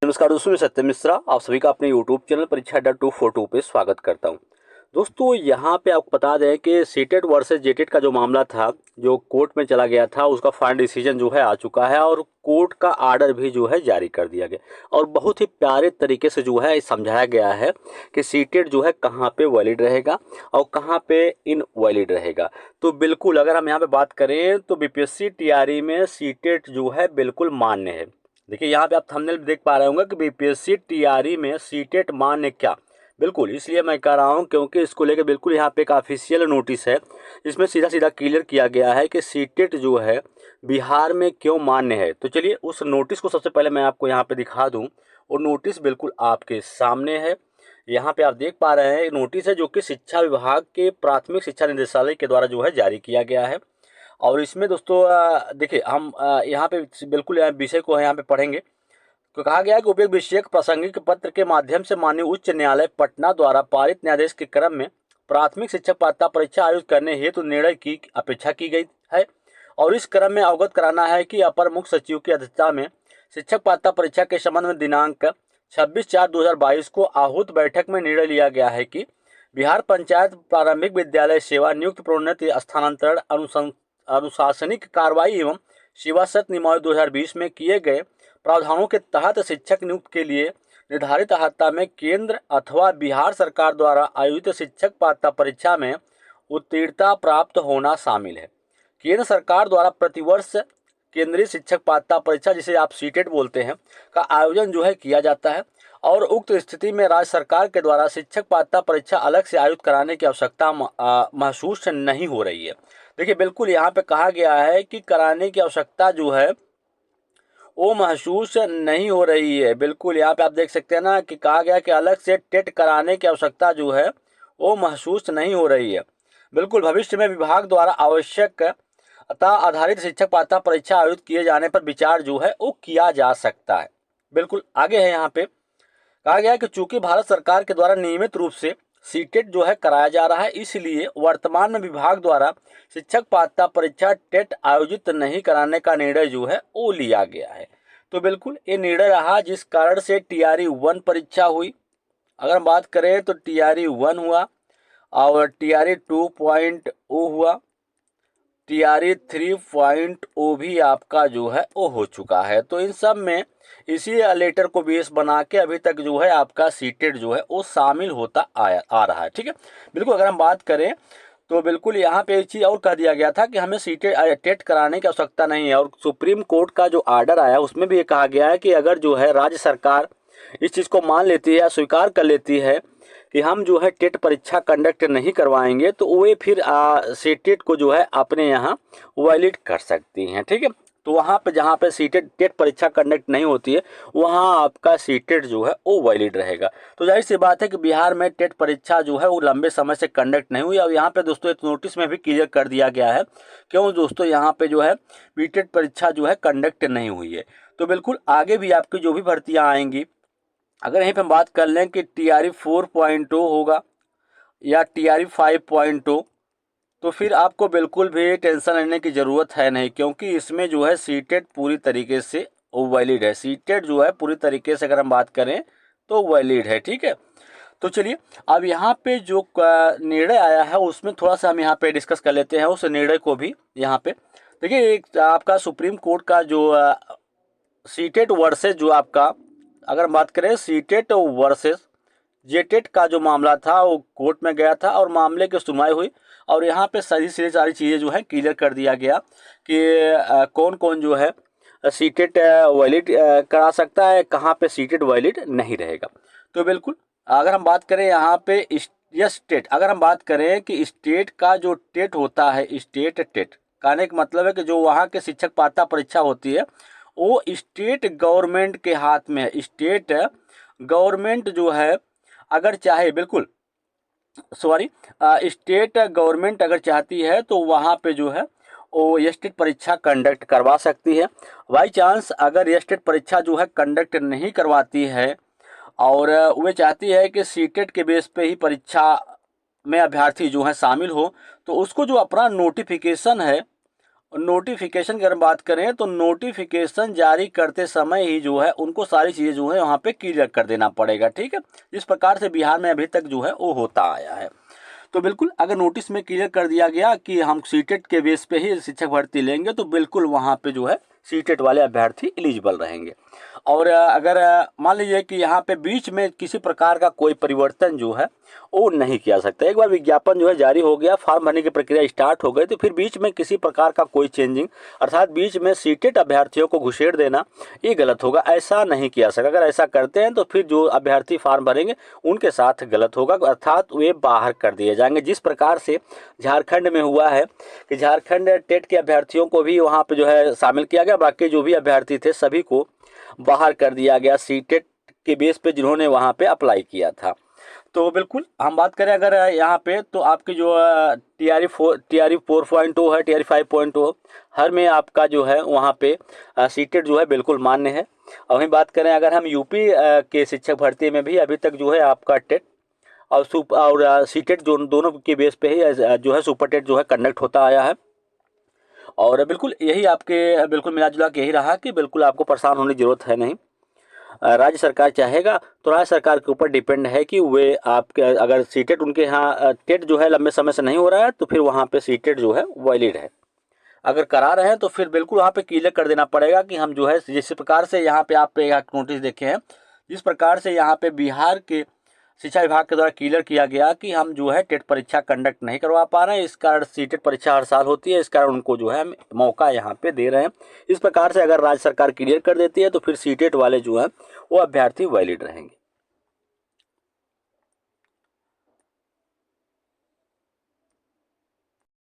नमस्कार दोस्तों, मैं सत्यम मिश्रा आप सभी का अपने यूट्यूब चैनल परीक्षा अड्डा 242 पे स्वागत करता हूं। दोस्तों यहाँ पे आपको बता दें कि सीटेट वर्सेस जेटेट का जो मामला था, जो कोर्ट में चला गया था, उसका फाइनल डिसीजन जो है आ चुका है और कोर्ट का आर्डर भी जो है जारी कर दिया गया और बहुत ही प्यारे तरीके से जो है समझाया गया है कि सीटेट जो है कहाँ पे वैलिड रहेगा और कहाँ पे इनवैलिड रहेगा। तो बिल्कुल अगर हम यहाँ पे बात करें तो बीपीएससी टीआरई में सीटेट जो है बिल्कुल मान्य है। देखिए यहाँ पे आप थंबनेल देख पा रहे होंगे कि बीपीएससी टीआरई में सीटेट मान्य क्या। बिल्कुल इसलिए मैं कह रहा हूँ क्योंकि इसको लेकर बिल्कुल यहाँ पे एक ऑफिशियल नोटिस है जिसमें सीधा सीधा क्लियर किया गया है कि सीटेट जो है बिहार में क्यों मान्य है। तो चलिए उस नोटिस को सबसे पहले मैं आपको यहाँ पे दिखा दूँ। और नोटिस बिल्कुल आपके सामने है, यहाँ पे आप देख पा रहे हैं नोटिस है जो कि शिक्षा विभाग के प्राथमिक शिक्षा निदेशालय के द्वारा जो है जारी किया गया है। और इसमें दोस्तों देखिए हम यहाँ पे बिल्कुल विषय को यहाँ पे पढ़ेंगे। तो कहा गया है कि उपयुक्त विषयक प्रासंगिक पत्र के माध्यम से माननीय उच्च न्यायालय पटना द्वारा पारित न्यायाधीश के क्रम में प्राथमिक शिक्षक पात्रता परीक्षा आयोजित करने हेतु निर्णय की अपेक्षा की गई है। और इस क्रम में अवगत कराना है कि अपर मुख्य सचिव की अध्यक्षता में शिक्षक पात्रता परीक्षा के संबंध में दिनांक 26/4/2022 को आहूत बैठक में निर्णय लिया गया है कि बिहार पंचायत प्रारंभिक विद्यालय सेवा नियुक्त प्रोन्नति स्थानांतरण अनुशासनिक कार्रवाई एवं सेवा सत्र नियमावली 2020 में किए गए प्रावधानों के तहत शिक्षक नियुक्ति के लिए निर्धारित अहर्ता में केंद्र अथवा बिहार सरकार द्वारा आयोजित शिक्षक पात्रता परीक्षा में उत्तीर्णता प्राप्त होना शामिल है। केंद्र सरकार द्वारा प्रतिवर्ष केंद्रीय शिक्षक पात्रता परीक्षा, जिसे आप सीटेट बोलते हैं, का आयोजन जो है किया जाता है और उक्त स्थिति में राज्य सरकार के द्वारा शिक्षक पात्रता परीक्षा अलग से आयोजित कराने की आवश्यकता महसूस नहीं हो रही है। देखिए बिल्कुल यहाँ पे कहा गया है कि कराने की आवश्यकता जो है वो महसूस नहीं हो रही है। बिल्कुल यहाँ पे आप देख सकते हैं ना कि कहा गया कि अलग से टेट कराने की आवश्यकता जो है वो महसूस नहीं हो रही है। बिल्कुल भविष्य में विभाग द्वारा आवश्यक आधारित शिक्षक पात्रता परीक्षा आयोजित किए जाने पर विचार जो है वो किया जा सकता है। बिल्कुल आगे है यहाँ पे कहा गया है कि चूंकि भारत सरकार के द्वारा नियमित रूप से सीटेट जो है कराया जा रहा है, इसलिए वर्तमान में विभाग द्वारा शिक्षक पात्रता परीक्षा टेट आयोजित नहीं कराने का निर्णय जो है वो लिया गया है। तो बिल्कुल ये निर्णय रहा जिस कारण से टीआरई 1 परीक्षा हुई। अगर हम बात करें तो टीआरई 1 हुआ और टीआरई 2.0 हुआ, टीआरई 3.0 भी आपका जो है वो हो चुका है। तो इन सब में इसी लेटर को बेस बना के अभी तक जो है आपका सीटेट जो है वो शामिल होता आ रहा है। ठीक है, बिल्कुल अगर हम बात करें तो बिल्कुल यहाँ पे एक चीज़ और कह दिया गया था कि हमें सीटेट टेट कराने की आवश्यकता नहीं है। और सुप्रीम कोर्ट का जो आर्डर आया उसमें भी ये कहा गया है कि अगर जो है राज्य सरकार इस चीज़ को मान लेती है या स्वीकार कर लेती है कि हम जो है टेट परीक्षा कंडक्ट नहीं करवाएंगे, तो वे फिर सीटेट को जो है अपने यहाँ वैलिड कर सकती हैं। ठीक है, तो वहाँ पे जहाँ पे सीटेट टेट परीक्षा कंडक्ट नहीं होती है वहाँ आपका सीटेट जो है वो वैलिड रहेगा। तो जाहिर सी बात है कि बिहार में टेट परीक्षा जो है वो लंबे समय से कंडक्ट नहीं हुई। अब यहाँ पे दोस्तों एक नोटिस में भी क्लियर कर दिया गया है क्यों दोस्तों यहाँ पे जो है बीटेट परीक्षा जो है कंडक्ट नहीं हुई है। तो बिल्कुल आगे भी आपकी जो भी भर्तियाँ आएंगी, अगर यहीं पे हम बात कर लें कि टीआरई 4.0 होगा या टीआरई 5.0, तो फिर आपको बिल्कुल भी टेंशन लेने की ज़रूरत है नहीं, क्योंकि इसमें जो है सीटेट पूरी तरीके से वैलिड है। सीटेट जो है पूरी तरीके से अगर हम बात करें तो वैलिड है। ठीक है, तो चलिए अब यहाँ पे जो निर्णय आया है उसमें थोड़ा सा हम यहाँ पे डिस्कस कर लेते हैं उस निर्णय को भी। यहाँ पे देखिए एक आपका सुप्रीम कोर्ट का जो सीटेट वर्सेस जो आपका, अगर बात करें सीटेट वर्सेस जेटेट का जो मामला था वो कोर्ट में गया था और मामले की सुनवाई हुई और यहाँ पे सारी चीज़ें जो है क्लियर कर दिया गया कि कौन कौन जो है सीटेट वैलिड करा सकता है, कहाँ पे सीटेट वैलिड नहीं रहेगा। तो बिल्कुल अगर हम बात करें यहाँ पे स्टेट, अगर हम बात करें कि स्टेट का जो टेट होता है, स्टेट टेट कहने का मतलब है कि जो वहाँ के शिक्षक पात्रता परीक्षा होती है वो स्टेट गवर्नमेंट के हाथ में है। स्टेट गवर्नमेंट जो है अगर चाहे, बिल्कुल सॉरी, स्टेट गवर्नमेंट अगर चाहती है तो वहाँ पे जो है वो स्टेट परीक्षा कंडक्ट करवा सकती है। बाई चांस अगर स्टेट परीक्षा जो है कंडक्ट नहीं करवाती है और वे चाहती है कि सीटेट के बेस पे ही परीक्षा में अभ्यर्थी जो है शामिल हो, तो उसको जो अपना नोटिफिकेशन है नोटिफिकेशन की अगर बात करें तो नोटिफिकेशन जारी करते समय ही जो है उनको सारी चीज़ें जो है वहाँ पे क्लियर कर देना पड़ेगा, ठीक है। इस प्रकार से बिहार में अभी तक जो है वो होता आया है। तो बिल्कुल अगर नोटिस में क्लियर कर दिया गया कि हम सीटेट के बेस पे ही शिक्षक भर्ती लेंगे तो बिल्कुल वहाँ पे जो है सीटेट वाले अभ्यर्थी एलिजिबल रहेंगे। और अगर मान लीजिए कि यहाँ पे बीच में किसी प्रकार का कोई परिवर्तन जो है वो नहीं किया सकता। एक बार विज्ञापन जो है जारी हो गया, फॉर्म भरने की प्रक्रिया स्टार्ट हो गई, तो फिर बीच में किसी प्रकार का कोई चेंजिंग अर्थात बीच में सीटेट अभ्यर्थियों को घुसेड़ देना ये गलत होगा, ऐसा नहीं किया सकता। अगर ऐसा करते हैं तो फिर जो अभ्यर्थी फॉर्म भरेंगे उनके साथ गलत होगा, अर्थात वे बाहर कर दिए जाएंगे। जिस प्रकार से झारखंड में हुआ है कि झारखंड टेट के अभ्यर्थियों को भी वहाँ पे जो है शामिल किया गया, बाकी जो भी अभ्यर्थी थे सभी को बाहर कर दिया गया सीटेट के बेस पे जिन्होंने वहाँ पे अप्लाई किया था। तो बिल्कुल हम बात करें अगर यहाँ पे तो आपकी जो TRE 4.0 है, TRE 5.0 हर में आपका जो है वहाँ पे सीटेट जो है बिल्कुल मान्य है। और वहीं बात करें अगर हम यूपी के शिक्षक भर्ती में भी अभी तक जो है आपका टेट और सीटेट जो दोनों के बेस पे ही जो है सुपर टेट जो है कंडक्ट होता आया है। और बिल्कुल यही आपके बिल्कुल मिला जुला के यही रहा कि बिल्कुल आपको परेशान होने की ज़रूरत है नहीं। राज्य सरकार चाहेगा तो राज्य सरकार के ऊपर डिपेंड है कि वे आपके अगर सीटेट उनके यहाँ टेट जो है लंबे समय से नहीं हो रहा है तो फिर वहाँ पे सीटेट जो है वैलिड है। अगर करा रहे हैं तो फिर बिल्कुल वहाँ पे क्लियर कर देना पड़ेगा कि हम जो है जिस प्रकार से यहाँ पे आप पे नोटिस देखे हैं, जिस प्रकार से यहाँ पे बिहार के शिक्षा विभाग के द्वारा क्लियर किया गया कि हम जो है टेट परीक्षा कंडक्ट नहीं करवा पा रहे हैं, इस कारण सीटेट परीक्षा हर साल होती है, इस कारण उनको जो है मौका यहाँ पे दे रहे हैं। इस प्रकार से अगर राज्य सरकार क्लियर कर देती है तो फिर सीटेट वाले जो हैं वो अभ्यर्थी वैलिड रहेंगे।